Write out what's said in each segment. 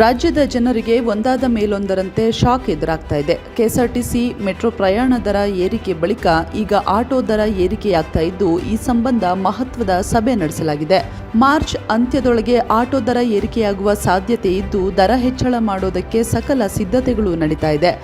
ರಾಜ್ಯದ ಜನರಿಗೆ ಒಂದಾದ ಮೇಲೊಂದರಂತೆ ಶಾಕ್ ಎದುರಾಗ್ತಾ ಇದೆ. ಕೆಎಸ್ಆರ್ಟಿಸಿ ಮೆಟ್ರೋ ಪ್ರಯಾಣ ದರ ಏರಿಕೆ ಬಳಿಕ ಈಗ ಆಟೋ ದರ ಏರಿಕೆಯಾಗ್ತಾ ಇದ್ದು, ಈ ಸಂಬಂಧ ಮಹತ್ವದ ಸಭೆ ನಡೆಸಲಾಗಿದೆ. ಮಾರ್ಚ್ ಅಂತ್ಯದೊಳಗೆ ಆಟೋ ದರ ಏರಿಕೆಯಾಗುವ ಸಾಧ್ಯತೆ ಇದ್ದು, ದರ ಹೆಚ್ಚಳ ಮಾಡೋದಕ್ಕೆ ಸಕಲ ಸಿದ್ಧತೆಗಳು ನಡೀತಾ ಇದೆ.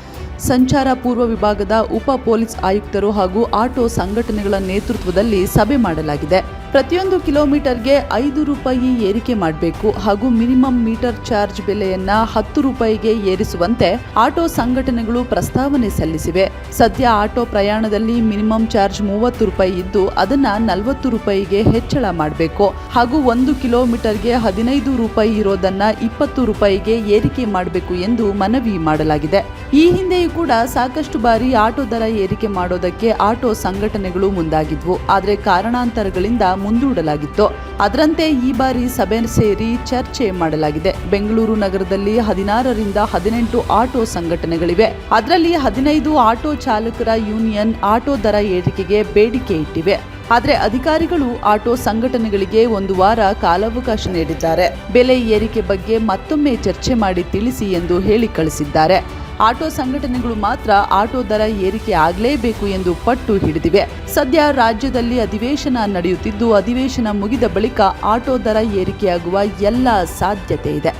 ಸಂಚಾರ ಪೂರ್ವ ವಿಭಾಗದ ಉಪ ಪೊಲೀಸ್ ಆಯುಕ್ತರು ಹಾಗೂ ಆಟೋ ಸಂಘಟನೆಗಳ ನೇತೃತ್ವದಲ್ಲಿ ಸಭೆ ಮಾಡಲಾಗಿದೆ. ಪ್ರತಿಯೊಂದು ಕಿಲೋಮೀಟರ್ಗೆ 5 ರೂಪಾಯಿ ಏರಿಕೆ ಮಾಡಬೇಕು ಹಾಗೂ ಮಿನಿಮಮ್ ಮೀಟರ್ ಚಾರ್ಜ್ ಬೆಲೆಯನ್ನ 10 ರೂಪಾಯಿಗೆ ಏರಿಸುವಂತೆ ಆಟೋ ಸಂಘಟನೆಗಳು ಪ್ರಸ್ತಾವನೆ ಸಲ್ಲಿಸಿವೆ. ಸದ್ಯ ಆಟೋ ಪ್ರಯಾಣದಲ್ಲಿ ಮಿನಿಮಮ್ ಚಾರ್ಜ್ 30 ರೂಪಾಯಿ ಇದ್ದು, ಅದನ್ನ 40 ರೂಪಾಯಿಗೆ ಹೆಚ್ಚಳ ಮಾಡಬೇಕು ಹಾಗೂ 1 ಕಿಲೋಮೀಟರ್ಗೆ 15 ರೂಪಾಯಿ ಇರೋದನ್ನ 20 ರೂಪಾಯಿಗೆ ಏರಿಕೆ ಮಾಡಬೇಕು ಎಂದು ಮನವಿ ಮಾಡಲಾಗಿದೆ. ಈ ಹಿಂದೆಯೂ ಕೂಡ ಸಾಕಷ್ಟು ಬಾರಿ ಆಟೋ ದರ ಏರಿಕೆ ಮಾಡೋದಕ್ಕೆ ಆಟೋ ಸಂಘಟನೆಗಳು ಮುಂದಾಗಿದ್ವು. ಆದರೆ ಕಾರಣಾಂತರಗಳಿಂದ ಮುಂದೂಡಲಾಗಿತ್ತು. ಅದರಂತೆ ಈ ಬಾರಿ ಸಭೆ ಸೇರಿ ಚರ್ಚೆ ಮಾಡಲಾಗಿದೆ. ಬೆಂಗಳೂರು ನಗರದಲ್ಲಿ 16 ರಿಂದ 18 ಆಟೋ ಸಂಘಟನೆಗಳಿವೆ. ಅದರಲ್ಲಿ 15 ಆಟೋ ಚಾಲಕರ ಯೂನಿಯನ್ ಆಟೋ ದರ ಏರಿಕೆಗೆ ಬೇಡಿಕೆ ಇಟ್ಟಿವೆ. ಆದರೆ ಅಧಿಕಾರಿಗಳು ಆಟೋ ಸಂಘಟನೆಗಳಿಗೆ 1 ವಾರ ಕಾಲಾವಕಾಶ ನೀಡಿದ್ದಾರೆ. ಬೆಲೆ ಏರಿಕೆ ಬಗ್ಗೆ ಮತ್ತೊಮ್ಮೆ ಚರ್ಚೆ ಮಾಡಿ ತಿಳಿಸಿ ಎಂದು ಹೇಳಿ ಕಳಿಸಿದ್ದಾರೆ. ಆಟೋ ಸಂಘಟನೆಗಳು ಮಾತ್ರ ಆಟೋ ದರ ಏರಿಕೆ ಆಗಲೇಬೇಕು ಎಂದು ಪಟ್ಟು ಹಿಡಿದಿವೆ. ಸದ್ಯ ರಾಜ್ಯದಲ್ಲಿ ಅಧಿವೇಶನ ನಡೆಯುತ್ತಿದ್ದು, ಅಧಿವೇಶನ ಮುಗಿದ ಬಳಿಕ ಆಟೋ ದರ ಏರಿಕೆಯಾಗುವ ಎಲ್ಲ ಸಾಧ್ಯತೆ ಇದೆ.